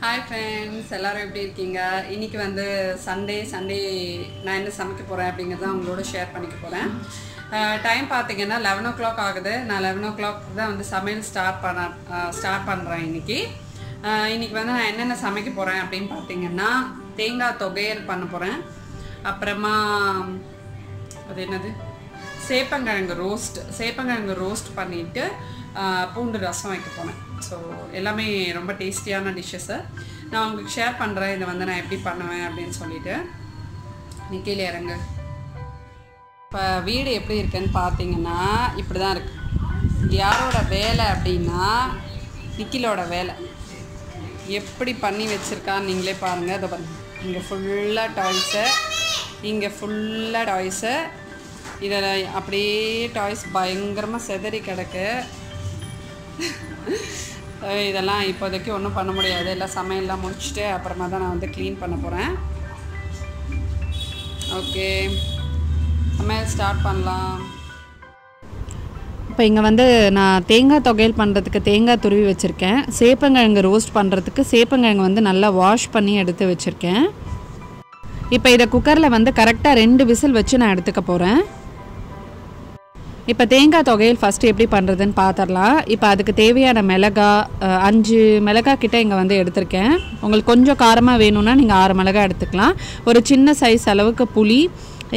Hi friends, எல்லாரும் எப்படி இருக்கீங்க? இன்னைக்கு வந்து சண்டே நான் என்ன சமைக்க போறேன் அப்படிங்கறத உங்களோட ஷேர் பண்ணிக்க போறேன். டைம் பாத்தீங்கன்னா 11 o'clock ஆகுது. நான் 11 o'clock தான் வந்து சமையல் ஸ்டார்ட் பண்றேன் இன்னைக்கு. இன்னைக்கு வந்து நான் என்னென்ன சமைக்க போறேன் அப்படின்னு பாத்தீங்கன்னா தேங்காய் தொகையல் பண்ண போறேன். அப்புறமா அது என்னது? சேப்பங்கிழங்கு ரோஸ்ட் பண்ணிட்டு பூண்டு ரசம் வைக்க போனேன். ஸோ எல்லாமே ரொம்ப டேஸ்டியான டிஷ்ஷஸ்ஸு நான் உங்களுக்கு ஷேர் பண்ணுறேன். இதை வந்து நான் எப்படி பண்ணுவேன் அப்படின்னு சொல்லிட்டு கீழே இறங்கு. இப்போ வீடு எப்படி இருக்குன்னு பார்த்தீங்கன்னா இப்படி தான் இருக்குது. யாரோட வேலை அப்படின்னா நிக்கிலோட வேலை. எப்படி பண்ணி வச்சுருக்கான்னு நீங்களே பாருங்கள். இதை பாருங்கள், இங்கே ஃபுல்லாக டாய்ஸு இதில் அப்படியே டாய்ஸ் பயங்கரமாக செதறி கிடக்கு. இதெல்லாம் இப்போதைக்கு ஒன்றும் பண்ண முடியாது. எல்லாம் சமையல்லாம் முடிச்சுட்டு அப்புறமா தான் நான் வந்து க்ளீன் பண்ண போகிறேன். ஓகே, சமையல் ஸ்டார்ட் பண்ணலாம். இப்போ இங்கே வந்து நான் தேங்காய் தொகையல் பண்ணுறதுக்கு தேங்காய் துருவி வச்சுருக்கேன். சேப்பங்கிழங்கு ரோஸ்ட் பண்ணுறதுக்கு சேப்பங்கிழங்கு வந்து நல்லா வாஷ் பண்ணி எடுத்து வச்சுருக்கேன். இப்போ இதை குக்கரில் வந்து கரெக்டாக 2 விசில் வச்சு நான் எடுத்துக்க போகிறேன். இப்போ தேங்காய் தொகையல் ஃபஸ்ட்டு எப்படி பண்ணுறதுன்னு பார்த்துடலாம். இப்போ அதுக்கு தேவையான மிளகாய் 5 மிளகாய் கிட்ட இங்கே வந்து எடுத்திருக்கேன். உங்களுக்கு கொஞ்சம் காரமாக வேணும்னா நீங்கள் 6 மிளகாய் எடுத்துக்கலாம். ஒரு சின்ன சைஸ் அளவுக்கு புளி,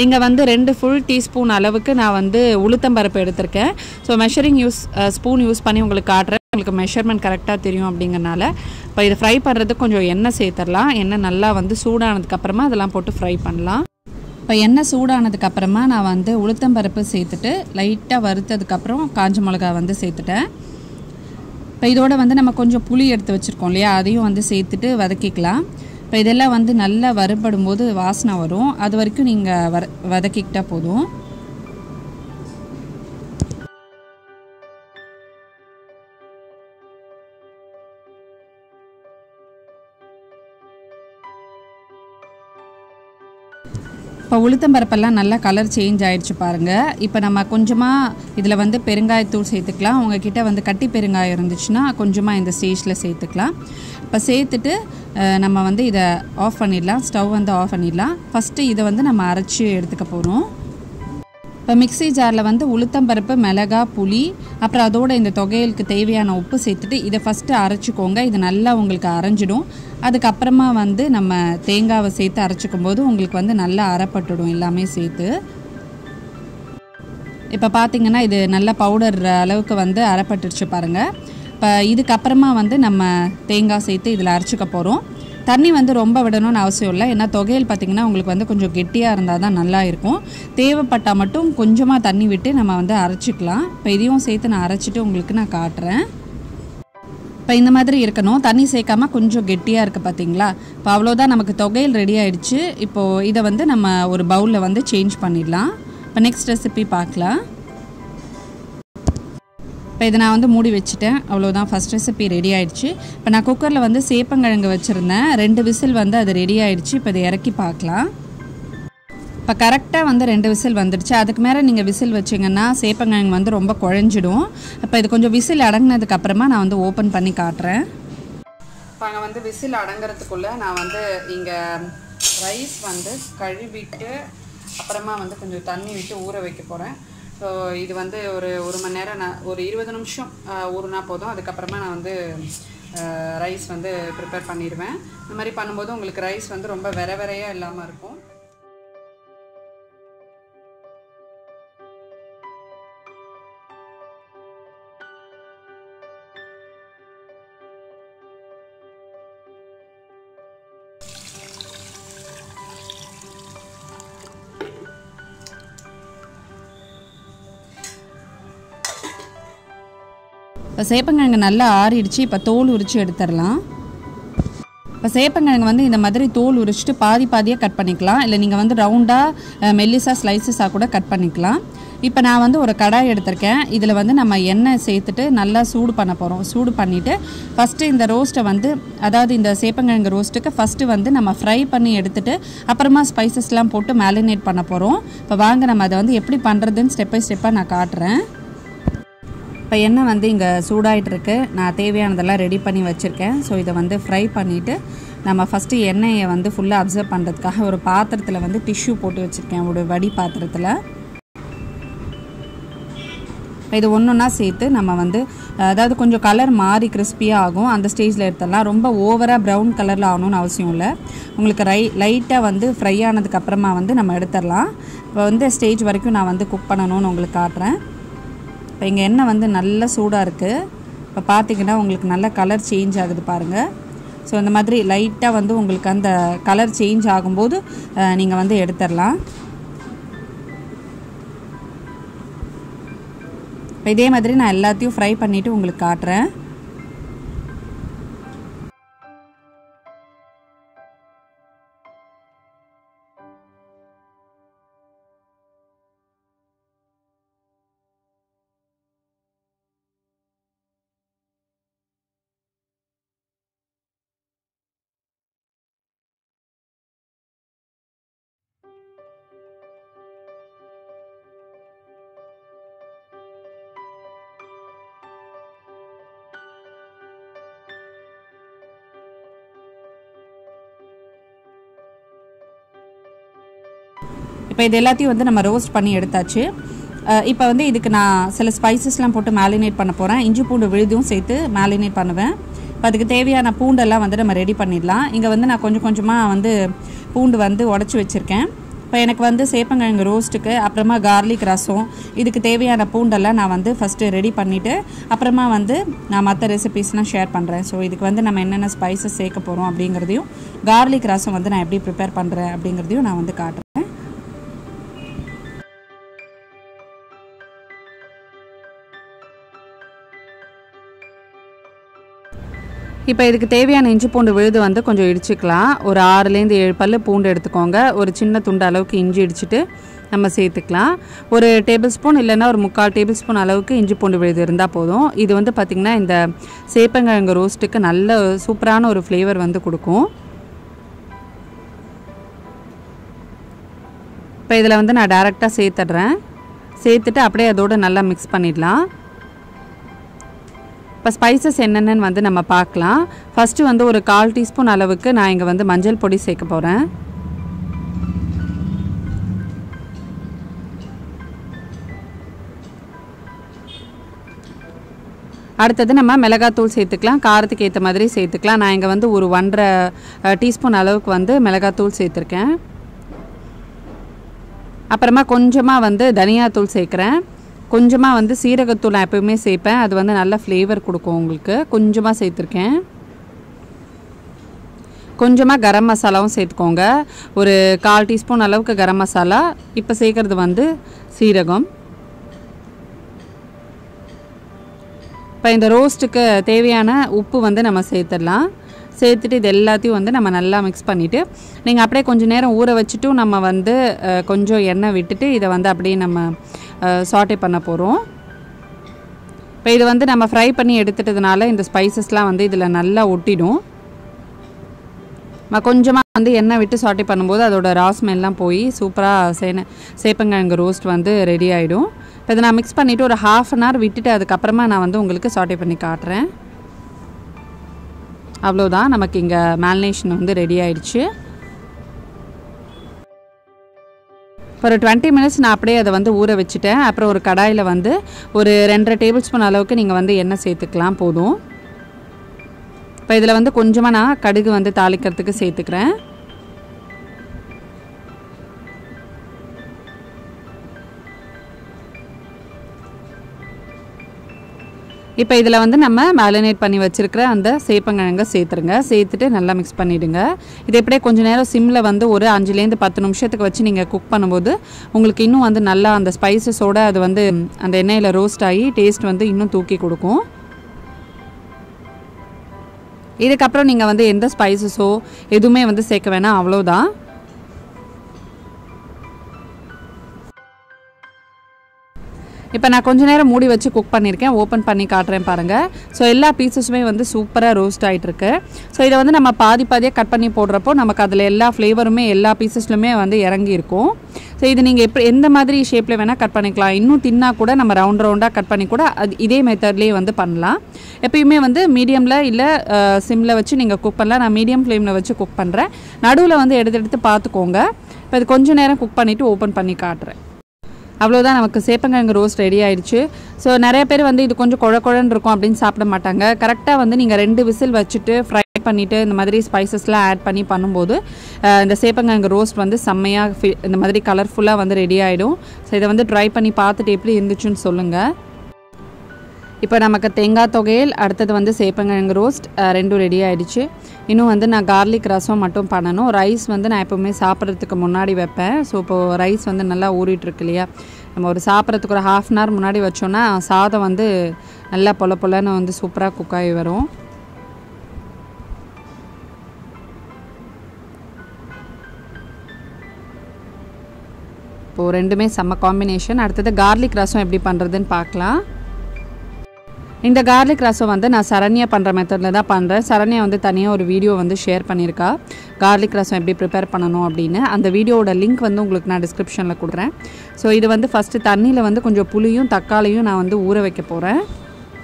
இங்கே வந்து 2 ஃபுல் டீஸ்பூன் அளவுக்கு நான் வந்து உளுத்தம்பருப்பு எடுத்திருக்கேன். ஸோ மெஷரிங் ஸ்பூன் யூஸ் பண்ணி உங்களுக்கு காட்டுறேன். உங்களுக்கு மெஷர்மெண்ட் கரெக்டாக தெரியும் அப்படிங்கிறனால. இப்போ இதை ஃப்ரை பண்ணுறதுக்கு கொஞ்சம் எண்ணெய் சேர்த்துடலாம். எண்ணெய் நல்லா வந்து சூடானதுக்கப்புறமா அதெல்லாம் போட்டு ஃப்ரை பண்ணலாம். இப்போ எண்ணெய் சூடானதுக்கப்புறமா நான் வந்து உளுத்தம்பருப்பு சேர்த்துட்டு லைட்டாக வறுத்ததுக்கப்புறம் காஞ்ச மிளகா வந்து சேர்த்துட்டேன். இப்போ இதோட வந்து நம்ம கொஞ்சம் புளி எடுத்து வச்சுருக்கோம் இல்லையா, அதையும் வந்து சேர்த்துட்டு வதக்கிக்கலாம். இப்போ இதெல்லாம் வந்து நல்லா வறுபடும் போது வாசனை வரும். அது வரைக்கும் நீங்கள் வதக்கிக்கிட்டால் போதும். இப்போ உளுத்தம்பருப்பெல்லாம் நல்லா கலர் சேஞ்ச் ஆகிடுச்சு பாருங்கள். இப்போ நம்ம கொஞ்சமாக இதில் வந்து பெருங்காயத்தூள் சேர்த்துக்கலாம். உங்ககிட்ட வந்து கட்டி பெருங்காயம் இருந்துச்சுன்னா கொஞ்சமாக இந்த ஸ்டேஜில் சேர்த்துக்கலாம். இப்போ சேர்த்துட்டு நம்ம வந்து இதை ஆஃப் பண்ணிடலாம். ஸ்டவ் வந்து ஆஃப் பண்ணிடலாம். ஃபஸ்ட்டு இதை வந்து நம்ம அரைச்சி எடுத்துக்க போகிறோம். இப்போ மிக்ஸி ஜாரில் வந்து உளுத்தம்பருப்பு, மிளகாய், புளி, அப்புறம் அதோடு இந்த தொகையலுக்கு தேவையான உப்பு சேர்த்துட்டு இதை ஃபஸ்ட்டு அரைச்சிக்கோங்க. இது நல்லா உங்களுக்கு அரைஞ்சிடும். அதுக்கப்புறமா வந்து நம்ம தேங்காவை சேர்த்து அரைச்சிக்கும் போது உங்களுக்கு வந்து நல்லா அரைப்பட்டுடும் எல்லாமே சேர்த்து. இப்போ பார்த்திங்கன்னா இது நல்ல பவுடர் அளவுக்கு வந்து அரைப்பட்டுருச்சு பாருங்கள். இப்போ இதுக்கப்புறமா வந்து நம்ம தேங்காய் சேர்த்து இதில் அரைச்சிக்க போகிறோம். தண்ணி வந்து ரொம்ப விடணும்னு அவசியம் இல்லை. ஏன்னா தொகையல் பார்த்திங்கன்னா உங்களுக்கு வந்து கொஞ்சம் கெட்டியாக இருந்தால் தான் நல்லா இருக்கும். தேவைப்பட்டால் மட்டும் கொஞ்சமாக தண்ணி விட்டு நம்ம வந்து அரைச்சிக்கலாம். இப்போ இதையும் சேர்த்து நான் அரைச்சிட்டு உங்களுக்கு நான் காட்டுறேன். இப்போ இந்த மாதிரி இருக்கணும். தண்ணி சேர்க்காமல் கொஞ்சம் கெட்டியாக இருக்குது பார்த்திங்களா. இப்போ அவ்வளோதான், நமக்கு தொகையல் ரெடி ஆகிடுச்சு. இப்போது இதை வந்து நம்ம ஒரு பவுலில் வந்து சேஞ்ச் பண்ணிடலாம். இப்போ நெக்ஸ்ட் ரெசிபி பார்க்கலாம். இப்போ இதை நான் வந்து மூடி வச்சுட்டேன். அவ்வளோதான், ஃபஸ்ட் ரெசிபி ரெடி ஆகிடுச்சு. இப்போ நான் குக்கரில் வந்து சேப்பங்கிழங்கு வச்சுருந்தேன். 2 விசில் வந்து அது ரெடி ஆகிடுச்சு. இப்போ இதை இறக்கி பார்க்கலாம். இப்போ கரெக்டாக வந்து 2 விசில் வந்துடுச்சு. அதுக்கு மேலே நீங்கள் விசில் வச்சிங்கன்னா சேப்பங்கிழங்கு வந்து ரொம்ப குழஞ்சிடும். இப்போ இது கொஞ்சம் விசில் அடங்கினதுக்கப்புறமா நான் வந்து ஓப்பன் பண்ணி காட்டுறேன். இப்போ அங்கே வந்து விசில் அடங்கிறதுக்குள்ளே நான் வந்து இங்கே ரைஸ் வந்து கழுவிட்டு அப்புறமா வந்து கொஞ்சம் தண்ணி விட்டு ஊற வைக்க போகிறேன். ஸோ இது வந்து ஒரு மணி நேரம் ஒரு 20 நிமிஷம் ஊறுனா போதும். அதுக்கப்புறமா நான் வந்து ரைஸ் வந்து ப்ரிப்பேர் பண்ணிடுவேன். இந்த மாதிரி பண்ணும்போது உங்களுக்கு ரைஸ் வந்து ரொம்ப வெரையாக இல்லாமல் இருக்கும். இப்போ சேப்பங்கிழங்கு நல்லா ஆறிடுச்சு. இப்போ தோல் உரித்து எடுத்துடலாம். இப்போ சேப்பங்கிழங்கு வந்து இந்த மாதிரி தோல் உரிச்சிட்டு பாதியாக கட் பண்ணிக்கலாம். இல்லை நீங்கள் வந்து ரவுண்டாக மெல்லிஸாக ஸ்லைசஸாக கூட கட் பண்ணிக்கலாம். இப்போ நான் வந்து ஒரு கடாய் எடுத்திருக்கேன். இதில் வந்து நம்ம எண்ணெய் சேர்த்துட்டு நல்லா சூடு பண்ண போகிறோம். சூடு பண்ணிவிட்டு ஃபஸ்ட்டு இந்த ரோஸ்ட்டை வந்து, அதாவது இந்த சேப்பங்கிழங்கு ரோஸ்ட்டுக்கு ஃபஸ்ட்டு வந்து நம்ம ஃப்ரை பண்ணி எடுத்துகிட்டு அப்புறமா ஸ்பைசஸ்லாம் போட்டு மேரினேட் பண்ண போகிறோம். இப்போ வாங்க நம்ம அதை வந்து எப்படி பண்ணுறதுன்னு ஸ்டெப் பை ஸ்டெப்பாக நான் காட்டுறேன். இப்போ எண்ணெய் வந்து இங்கே சூடாயிட்டு இருக்கு. நான் தேவையானதெல்லாம் ரெடி பண்ணி வச்சுருக்கேன். ஸோ இதை வந்து ஃப்ரை பண்ணிவிட்டு நம்ம ஃபஸ்ட்டு எண்ணெயை வந்து ஃபுல்லாக அப்சர்வ் பண்ணுறதுக்காக ஒரு பாத்திரத்தில் வந்து டிஷ்யூ போட்டு வச்சுருக்கேன், ஒரு வடி பாத்திரத்தில். இது ஒன்றா சேர்த்து நம்ம வந்து அதாவது கொஞ்சம் கலர் மாறி கிறிஸ்பியாக ஆகும், அந்த ஸ்டேஜில் எடுத்துடலாம். ரொம்ப ஓவராக ப்ரௌன் கலரில் ஆகணும்னு அவசியம் இல்லை. உங்களுக்கு லைட்டாக வந்து ஃப்ரை ஆனதுக்கப்புறமா வந்து நம்ம எடுத்துடலாம். இப்போ வந்து ஸ்டேஜ் வரைக்கும் நான் வந்து குக் பண்ணணும்னு உங்களுக்கு காட்டுறேன். இப்போ இங்கே எண்ணெய் வந்து நல்ல சூடாக இருக்குது. இப்போ பார்த்திங்கன்னா உங்களுக்கு நல்ல கலர் சேஞ்ச் ஆகுது பாருங்கள். ஸோ இந்த மாதிரி லைட்டாக வந்து உங்களுக்கு அந்த கலர் சேஞ்ச் ஆகும்போது நீங்கள் வந்து எடுத்துடலாம். இப்போ இதே மாதிரி நான் எல்லாத்தையும் ஃப்ரை பண்ணிவிட்டு உங்களுக்கு காட்டுறேன். இப்போ இது எல்லாத்தையும் வந்து நம்ம ரோஸ்ட் பண்ணி எடுத்தாச்சு. இப்போ வந்து இதுக்கு நான் சில ஸ்பைசஸ்லாம் போட்டு மேரினேட் பண்ண போகிறேன். இஞ்சி பூண்டு விழுதும் சேர்த்து மேரினேட் பண்ணுவேன். இப்போ அதுக்கு தேவையான பூண்டெல்லாம் வந்து நம்ம ரெடி பண்ணிடலாம். இங்கே வந்து நான் கொஞ்சம் கொஞ்சமாக வந்து பூண்டு வந்து உடச்சி வச்சுருக்கேன். இப்போ எனக்கு வந்து சேப்பங்கிழங்கு ரோஸ்ட்டுக்கு அப்புறமா கார்லிக் ரசம் இதுக்கு தேவையான பூண்டெல்லாம் நான் வந்து ஃபஸ்ட்டு ரெடி பண்ணிவிட்டு அப்புறமா வந்து நான் மற்ற ரெசிபீஸ்லாம் ஷேர் பண்ணுறேன். ஸோ இதுக்கு வந்து நம்ம என்னென்ன ஸ்பைசஸ் சேர்க்க போகிறோம் அப்படிங்கிறதையும் கார்லிக் ரசம் வந்து நான் எப்படி ப்ரிப்பேர் பண்ணுறேன் அப்படிங்கிறதையும் நான் வந்து காட்டுறேன். இப்போ இதுக்கு தேவையான இஞ்சி பூண்டு விழுது வந்து கொஞ்சம் இடிச்சுக்கலாம். ஒரு 6லேருந்து 7 பல்லு பூண்டு எடுத்துக்கோங்க. ஒரு சின்ன துண்டு அளவுக்கு இஞ்சி இடிச்சிட்டு நம்ம சேர்த்துக்கலாம். ஒரு டேபிள் ஸ்பூன் இல்லைன்னா ஒரு 3/4 டேபிள் ஸ்பூன் அளவுக்கு இஞ்சி பூண்டு விழுது இருந்தால் போதும். இது வந்து பார்த்திங்கன்னா இந்த சேப்பங்கிழங்கு ரோஸ்ட்டுக்கு நல்ல சூப்பரான ஒரு ஃப்ளேவர் வந்து கொடுக்கும். இப்போ இதில் வந்து நான் டைரெக்டாக சேர்த்துடுறேன். சேர்த்துட்டு அப்படியே அதோடு நல்லா மிக்ஸ் பண்ணிடலாம். இப்போ ஸ்பைசஸ் என்னென்னு வந்து நம்ம பார்க்கலாம். ஃபஸ்ட்டு வந்து ஒரு 1/4 டீஸ்பூன் அளவுக்கு நான் இங்கே வந்து மஞ்சள் பொடி சேர்க்க போகிறேன். அடுத்தது நம்ம மிளகாத்தூள் சேர்த்துக்கலாம். காரத்துக்கு ஏற்ற மாதிரி சேர்த்துக்கலாம். நான் இங்கே வந்து ஒரு 1.5 டீஸ்பூன் அளவுக்கு வந்து மிளகாத்தூள் சேர்த்துருக்கேன். அப்புறமா கொஞ்சமாக வந்து தனியாத்தூள் சேர்க்குறேன். கொஞ்சமாக வந்து சீரகத்தூள் நான் எப்போயுமே சேர்ப்பேன், அது வந்து நல்ல ஃப்ளேவர் கொடுக்கும் உங்களுக்கு. கொஞ்சமாக சேர்த்துருக்கேன். கொஞ்சமாக கரம் மசாலாவும் சேர்த்துக்கோங்க. ஒரு 1/4 டீஸ்பூன் அளவுக்கு கரம் மசாலா. இப்போ சேர்க்குறது வந்து சீரகம். இப்போ இந்த ரோஸ்ட்டுக்கு தேவையான உப்பு வந்து நம்ம சேர்த்துடலாம். சேர்த்துட்டு இது எல்லாத்தையும் வந்து நம்ம நல்லா மிக்ஸ் பண்ணிவிட்டு நீங்கள் அப்படியே கொஞ்சம் நேரம் ஊற வச்சுட்டும் நம்ம வந்து கொஞ்சம் எண்ணெய் விட்டுட்டு இதை வந்து அப்படியே நம்ம சாட்டே பண்ண போகிறோம். இப்போ இது வந்து நம்ம ஃப்ரை பண்ணி எடுத்துட்டதுனால இந்த ஸ்பைசஸ்லாம் வந்து இதில் நல்லா ஒட்டிடும். கொஞ்சமாக வந்து எண்ணெய் விட்டு சாட்டே பண்ணும்போது அதோட ரா ஸ்மெல்லாம் போய் சூப்பராக சேப்பங்கிழங்கு ரோஸ்ட் வந்து ரெடி ஆகிடும். இப்போ இதை நான் மிக்ஸ் பண்ணிவிட்டு ஒரு 1/2 hour விட்டுட்டு அதுக்கப்புறமா நான் வந்து உங்களுக்கு சாட்டே பண்ணி காட்டுறேன். அவ்வளோதான், நமக்கு இங்கே மேரினேஷன் வந்து ரெடி ஆயிடுச்சு. ஒரு 20 minutes நான் அப்படியே அதை வந்து ஊற வச்சுட்டேன். அப்புறம் ஒரு கடாயில் வந்து ஒரு 2.5 டேபிள் ஸ்பூன் அளவுக்கு நீங்கள் வந்து எண்ணெய் சேர்த்துக்கலாம் போதும். இப்போ இதில் வந்து கொஞ்சமாக நான் கடுகு வந்து தாளிக்கிறதுக்கு சேர்த்துக்கிறேன். இப்போ இதில் வந்து நம்ம மேரினேட் பண்ணி வச்சுருக்கிற அந்த சேப்பங்கிழங்கை சேர்த்துருங்க. சேர்த்துட்டு நல்லா மிக்ஸ் பண்ணிவிடுங்க. இது எப்படியே கொஞ்சம் நேரம் சிம்மில் வந்து ஒரு 5லேருந்து 10 நிமிஷத்துக்கு வச்சு நீங்கள் குக் பண்ணும்போது உங்களுக்கு இன்னும் வந்து நல்லா அந்த ஸ்பைசஸோடு அது வந்து அந்த எண்ணெயில் ரோஸ்ட் ஆகி டேஸ்ட் வந்து இன்னும் தூக்கி கொடுக்கும். இதுக்கப்புறம் நீங்கள் வந்து எந்த ஸ்பைசஸோ எதுவுமே வந்து சேர்க்க வேணாம், அவ்வளோதான். இப்போ இப்போ நான் கொஞ்ச நேரம் மூடி வச்சு குக் பண்ணியிருக்கேன். ஓப்பன் பண்ணி காட்டுறேன் பாருங்கள். ஸோ எல்லா பீசஸுமே வந்து சூப்பராக ரோஸ்ட் ஆகிட்டுருக்கு. ஸோ இதை வந்து நம்ம பாதி பாதியாக கட் பண்ணி போடுறப்போ நமக்கு அதில் எல்லா ஃப்ளேவருமே எல்லா பீசஸ்லுமே வந்து இறங்கியிருக்கும். ஸோ இது நீங்கள் எப்படி எந்த மாதிரி ஷேப்பில் வேணால் கட் பண்ணிக்கலாம். இன்னும் தின்னா கூட நம்ம ரவுண்டாக கட் பண்ணி கூட அது இதே மெத்தட்லேயே வந்து பண்ணலாம். எப்பயுமே வந்து மீடியமில் இல்லை சிம்மில் வச்சு நீங்கள் குக் பண்ணலாம். நான் மீடியம் ஃப்ளேமில் வச்சு குக் பண்ணுறேன். நடுவில் வந்து எடுத்து பார்த்துக்கோங்க. இப்போ இது கொஞ்சம் நேரம் குக் பண்ணிவிட்டு ஓப்பன் பண்ணி காட்டுறேன். அவ்வளோதான், நமக்கு சேப்பங்கிழங்கு ரோஸ்ட் ரெடி ஆயிடுச்சு. ஸோ நிறைய பேர் வந்து இது கொஞ்சம் குழன்னு இருக்கும் அப்படின்னு சாப்பிட மாட்டாங்க. கரெக்டாக வந்து நீங்கள் 2 விசில் வச்சுட்டு ஃப்ரை பண்ணிவிட்டு இந்த மாதிரி ஸ்பைசஸ்லாம் ஆட் பண்ணி பண்ணும்போது இந்த சேப்பங்கிழங்கு ரோஸ்ட் வந்து செம்மையாக இந்த மாதிரி கலர்ஃபுல்லாக வந்து ரெடி ஆகிடும். ஸோ இதை வந்து ட்ரை பண்ணி பார்த்துட்டு எப்படி இருந்துச்சுன்னு சொல்லுங்கள். இப்போ நமக்கு தேங்காய் தொகையல், அடுத்தது வந்து சேப்பங்கிழங்கு ரோஸ்ட் ரெண்டும் ரெடி ஆகிடுச்சு. இன்னும் வந்து நான் கார்லிக் ரசம் மட்டும் பண்ணணும். ரைஸ் வந்து நான் எப்போவுமே சாப்பிட்றதுக்கு முன்னாடி வைப்பேன். ஸோ இப்போது ரைஸ் வந்து நல்லா ஊறிட்டுருக்கு இல்லையா, நம்ம ஒரு சாப்பிட்றதுக்கு ஒரு 1/2 hour முன்னாடி வச்சோன்னா சாதம் வந்து நல்லா பொல பொலன்னு வந்து சூப்பராக குக் ஆகி வரும். இப்போது ரெண்டுமே செம்ம காம்பினேஷன். அடுத்தது கார்லிக் ரசம் எப்படி பண்ணுறதுன்னு பார்க்கலாம். இந்த கார்லிக் ரசம் வந்து நான் சரண்யா பண்ணுற மெத்தடில் தான் பண்ணுறேன். சரண்யா வந்து தனியாக ஒரு வீடியோ வந்து ஷேர் பண்ணியிருக்கா, கார்லிக் ரசம் எப்படி ப்ரிப்பேர் பண்ணணும் அப்படின்னு. அந்த வீடியோவோட லிங்க் வந்து உங்களுக்கு நான் டிஸ்கிரிப்ஷனில் கொடுக்குறேன். ஸோ இது வந்து ஃபஸ்ட்டு தண்ணியில் வந்து கொஞ்சம் புளியும் தக்காளியும் நான் வந்து ஊற வைக்க போகிறேன்.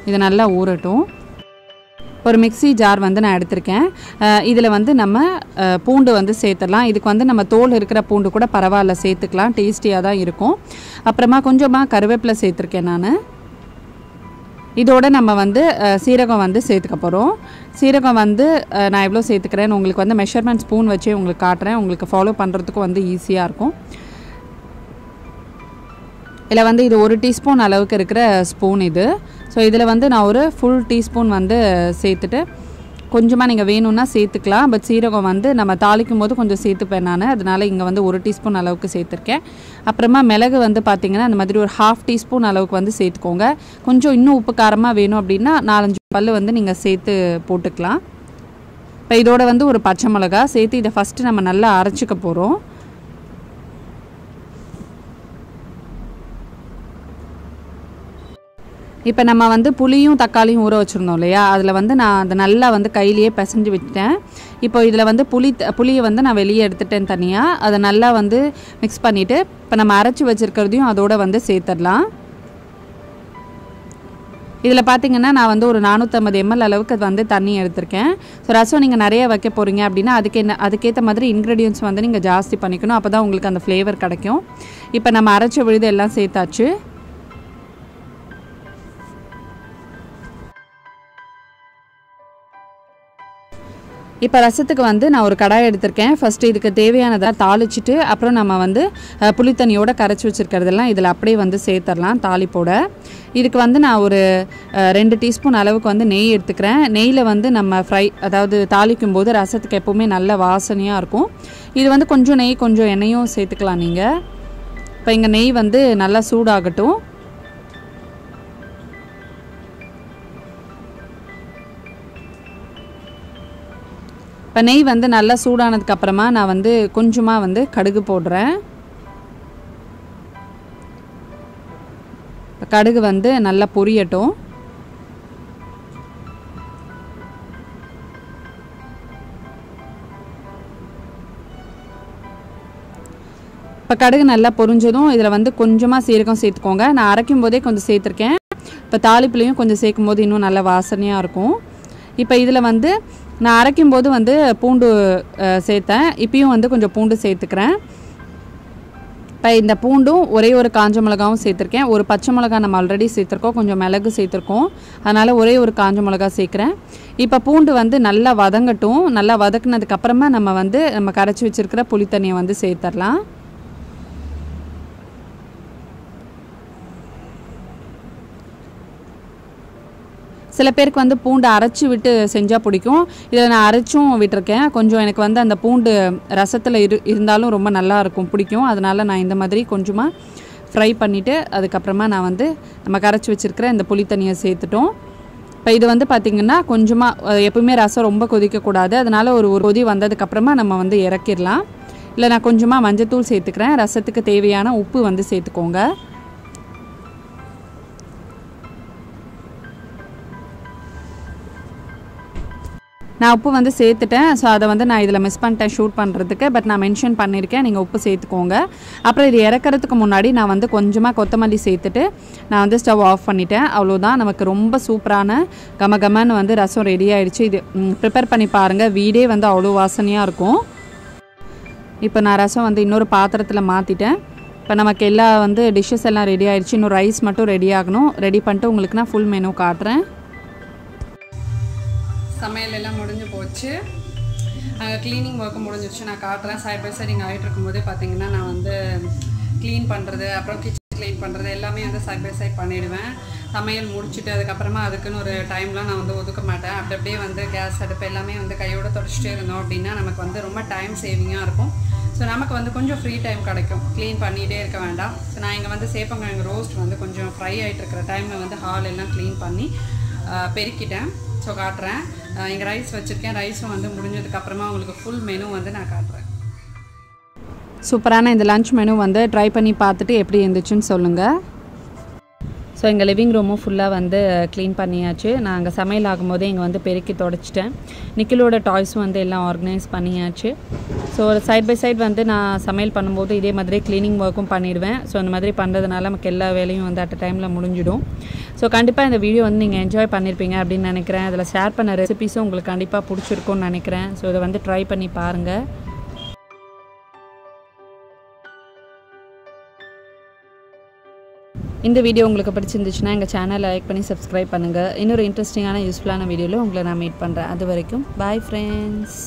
இது நல்லா ஊறட்டும். ஒரு மிக்ஸி ஜார் வந்து நான் எடுத்திருக்கேன். இதில் வந்து நம்ம பூண்டு வந்து சேர்த்துடலாம். இதுக்கு வந்து நம்ம தோல் இருக்கிற பூண்டு கூட பரவாயில்ல, சேர்த்துக்கலாம், டேஸ்டியாக தான் இருக்கும். அப்புறமா கொஞ்சமாக கருவேப்பிலை சேர்த்துருக்கேன் நான். இதோட நம்ம வந்து சீரகம் வந்து சேர்த்துக்க போகிறோம். சீரகம் வந்து நான் எவ்வளோ சேர்த்துக்கிறேன்னு உங்களுக்கு வந்து மெஷர்மெண்ட் ஸ்பூன் வச்சே உங்களுக்கு காட்டுறேன். உங்களுக்கு ஃபாலோ பண்ணுறதுக்கும் வந்து ஈஸியாக இருக்கும். இதில் வந்து இது 1 டீஸ்பூன் அளவுக்கு இருக்கிற ஸ்பூன் இது. ஸோ இதில் வந்து நான் ஒரு ஃபுல் டீஸ்பூன் வந்து சேர்த்துட்டு, கொஞ்சமாக நீங்கள் வேணும்னா சேர்த்துக்கலாம். பட் சீரகம் வந்து நம்ம தாளிக்கும் போது கொஞ்சம் சேர்த்துப்பேன் நான், அதனால் இங்கே வந்து 1 டீஸ்பூன் அளவுக்கு சேர்த்துருக்கேன். அப்புறமா மிளகு வந்து பார்த்திங்கன்னா அந்த மாதிரி ஒரு 1/2 டீஸ்பூன் அளவுக்கு வந்து சேர்த்துக்கோங்க. கொஞ்சம் இன்னும் உப்பு காரமாக வேணும் அப்படின்னா 4-5 பல் வந்து நீங்கள் சேர்த்து போட்டுக்கலாம். இப்போ இதோட வந்து ஒரு பச்சை மிளகா சேர்த்து இதை ஃபஸ்ட்டு நம்ம நல்லா அரைச்சிக்க போகிறோம். இப்போ நம்ம வந்து புளியும் தக்காளியும் ஊற வச்சுருந்தோம் இல்லையா, அதில் வந்து நான் அதை நல்லா வந்து கையிலேயே பிசைஞ்சு விட்டுட்டேன். இப்போ இதில் வந்து புளியை வந்து நான் வெளியே எடுத்துட்டேன் தனியாக. அதை நல்லா வந்து மிக்ஸ் பண்ணிவிட்டு இப்போ நம்ம அரைச்சி வச்சுருக்கிறதையும் அதோடு வந்து சேர்த்துடலாம். இதில் பார்த்திங்கன்னா நான் வந்து ஒரு 450 ml அளவுக்கு வந்து தண்ணி எடுத்திருக்கேன். ஸோ ரசம் நீங்கள் நிறைய வைக்க போகிறீங்க அப்படின்னா அதுக்கேற்ற மாதிரி இன்க்ரீடியன்ட்ஸ் வந்து நீங்கள் ஜாஸ்தி பண்ணிக்கணும். அப்போ தான் உங்களுக்கு அந்த ஃப்ளேவர் கிடைக்கும். இப்போ நம்ம அரைச்ச விழுது எல்லாம் சேர்த்தாச்சு. இப்போ ரசத்துக்கு வந்து நான் ஒரு கடாய் எடுத்திருக்கேன். ஃபஸ்ட்டு இதுக்கு தேவையானதாக தாளிச்சிட்டு அப்புறம் நம்ம வந்து புளித்தண்ணியோட கரைச்சி வச்சுருக்கிறதெல்லாம் இதில் அப்படியே வந்து சேர்த்துடலாம் தாளிப்போட. இதுக்கு வந்து நான் ஒரு 2 டீஸ்பூன் அளவுக்கு வந்து நெய் எடுத்துக்கிறேன். நெய்யில் வந்து நம்ம அதாவது தாளிக்கும் போது ரசத்துக்கு எப்போவுமே நல்ல வாசனையாக இருக்கும். இது வந்து கொஞ்சம் நெய் கொஞ்சம் எண்ணெயும் சேர்த்துக்கலாம் நீங்கள். இப்போ இங்கே நெய் வந்து நல்லா சூடாகட்டும். இப்போ நெய் வந்து நல்லா சூடானதுக்கப்புறமா நான் வந்து கொஞ்சமாக வந்து கடுகு போடுறேன். கடுகு வந்து நல்லா பொரியட்டும். இப்போ கடுகு நல்லா பொரிஞ்சதும் இதில் வந்து கொஞ்சமாக சீரகம் சேர்த்துக்கோங்க. நான் அரைக்கும் போதே கொஞ்சம் சேர்த்துருக்கேன். இப்போ தாளிப்புலையும் கொஞ்சம் சேர்க்கும் போது இன்னும் நல்லா வாசனையாக இருக்கும். இப்போ இதில் வந்து நான் அரைக்கும் போது வந்து பூண்டு சேர்த்தேன். இப்பயும் வந்து கொஞ்சம் பூண்டு சேர்த்துக்கிறேன். இப்போ இந்த பூண்டும் ஒரே ஒரு காஞ்ச மிளகாவும் சேர்த்துருக்கேன். ஒரு பச்சை மிளகா நம்ம ஆல்ரெடி சேர்த்துருக்கோம், கொஞ்சம் மிளகு சேர்த்துருக்கோம், அதனால் ஒரே ஒரு காஞ்ச மிளகா சேர்க்குறேன். இப்போ பூண்டு வந்து நல்லா வதங்கட்டும். நல்லா வதக்குனதுக்கப்புறமா நம்ம கரைச்சி வச்சுருக்கிற புளித்தண்ணியை வந்து சேர்த்துடலாம். சில பேருக்கு வந்து பூண்டு அரைச்சி விட்டு செஞ்சால் பிடிக்கும். இதில் நான் அரைச்சும் விட்டுருக்கேன். கொஞ்சம் எனக்கு வந்து அந்த பூண்டு ரசத்தில் இருந்தாலும் ரொம்ப நல்லாயிருக்கும், பிடிக்கும். அதனால் நான் இந்த மாதிரி கொஞ்சமாக ஃப்ரை பண்ணிவிட்டு அதுக்கப்புறமா நான் வந்து நம்ம கரைச்சி வச்சுருக்கிற இந்த புளித்தண்ணியை சேர்த்துட்டோம். இப்போ இது வந்து பார்த்திங்கன்னா கொஞ்சமாக, எப்பவுமே ரசம் ரொம்ப கொதிக்கக்கூடாது, அதனால் ஒரு கொதி வந்ததுக்கப்புறமா நம்ம வந்து இறக்கிடலாம். இல்லை நான் கொஞ்சமாக மஞ்சத்தூள் சேர்த்துக்கிறேன். ரசத்துக்கு தேவையான உப்பு வந்து சேர்த்துக்கோங்க. நான் உப்பு வந்து சேர்த்துட்டேன். ஸோ அதை வந்து நான் இதில் மிஸ் பண்ணிட்டேன் ஷூட் பண்ணுறதுக்கு. பட் நான் மென்ஷன் பண்ணியிருக்கேன், நீங்கள் உப்பு சேர்த்துக்கோங்க. அப்புறம் இது இறக்கிறதுக்கு முன்னாடி நான் வந்து கொஞ்சமாக கொத்தமல்லி சேர்த்துட்டு நான் வந்து ஸ்டவ் ஆஃப் பண்ணிட்டேன். அவ்வளோதான், நமக்கு ரொம்ப சூப்பரான கமகமன்னு வந்து ரசம் ரெடி ஆகிடுச்சு. இது ப்ரிப்பேர் பண்ணி பாருங்கள், வீடே வந்து அவ்வளோ வாசனையாக இருக்கும். இப்போ நான் ரசம் வந்து இன்னொரு பாத்திரத்தில் மாற்றிட்டேன். இப்போ நமக்கு எல்லா வந்து டிஷ்ஷஸ் எல்லாம் ரெடி ஆகிடுச்சு. இன்னும் ரைஸ் மட்டும் ரெடி ஆகணும். ரெடி பண்ணிட்டு உங்களுக்கு நான் ஃபுல் மெனு காட்டுறேன். சமையல் எல்லாம் முடிஞ்சு போச்சு. க்ளீனிங் ஒர்க்கு முடிஞ்சிச்சு, நான் காட்டுறேன். சைட் பை சைட் நீங்கள் ஆகிட்டு இருக்கும்போதே பார்த்தீங்கன்னா நான் வந்து க்ளீன் பண்ணுறது, அப்புறம் கிச்சன் க்ளீன் பண்ணுறது எல்லாமே வந்து சைட் பை சைட் பண்ணிவிடுவேன். சமையல் முடிச்சுட்டு அதுக்கப்புறமா அதுக்குன்னு ஒரு டைம்லாம் நான் வந்து ஒதுக்க மாட்டேன். அப்படி அப்படியே வந்து கேஸ் அடுப்பு எல்லாமே வந்து கையோடு தொடச்சிட்டே இருந்தோம் அப்படின்னா நமக்கு வந்து ரொம்ப டைம் சேவிங்காக இருக்கும். ஸோ நமக்கு வந்து கொஞ்சம் ஃப்ரீ டைம் கிடைக்கும், க்ளீன் பண்ணிகிட்டே இருக்க வேண்டாம். ஸோ நான் இங்கே வந்து சேப்பங்கிழங்கு ரோஸ்ட் வந்து கொஞ்சம் ஃப்ரை ஆகிட்டு இருக்கிற டைமில் வந்து ஹால் எல்லாம் க்ளீன் பண்ணி பெருக்கிட்டேன். ஸோ காட்டுறேன். இங்கே ரைஸ் வச்சுருக்கேன். ரைஸும் வந்து முடிஞ்சதுக்கப்புறமா உங்களுக்கு ஃபுல் மெனு வந்து நான் காட்டுறேன். சூப்பரான இந்த லன்ச் மெனு வந்து ட்ரை பண்ணி பார்த்துட்டு எப்படி இருந்துச்சுன்னு சொல்லுங்கள். ஸோ எங்கள் லிவிங் ரூமும் ஃபுல்லாக வந்து க்ளீன் பண்ணியாச்சு. நான் அங்கே சமையல் ஆகும்போதே இங்கே வந்து பெருக்கி தொடச்சிட்டேன். நிக்கிலோட டாய்ஸும் வந்து எல்லாம் ஆர்கனைஸ் பண்ணியாச்சு. ஸோ ஒரு சைட் பை சைட் வந்து நான் சமையல் பண்ணும்போது இதே மாதிரி க்ளீனிங் ஒர்க்கும் பண்ணிடுவேன். ஸோ இந்த மாதிரி பண்ணுறதுனால நமக்கு எல்லா வேலையும் வந்து அட் டைமில் முடிஞ்சிடும். ஸோ கண்டிப்பாக இந்த வீடியோ வந்து நீங்கள் என்ஜாய் பண்ணியிருப்பீங்க அப்படின்னு நினைக்கிறேன். அதில் ஷேர் பண்ண ரெசிபீஸும் உங்களுக்கு கண்டிப்பாக பிடிச்சிருக்கும்னு நினைக்கிறேன். ஸோ இதை வந்து ட்ரை பண்ணி பாருங்கள். இந்த வீடியோ உங்களுக்கு பிடிச்சிருந்துச்சுன்னா எங்கள் சேனலை லைக் பண்ணி சப்ஸ்கிரைப் பண்ணுங்கள். இன்னொரு இன்ட்ரெஸ்டிங்கான யூஸ்ஃபுல்லான வீடியோவில் உங்களை நான் மீட் பண்ணுறேன். அது வரைக்கும் பாய் ஃப்ரெண்ட்ஸ்.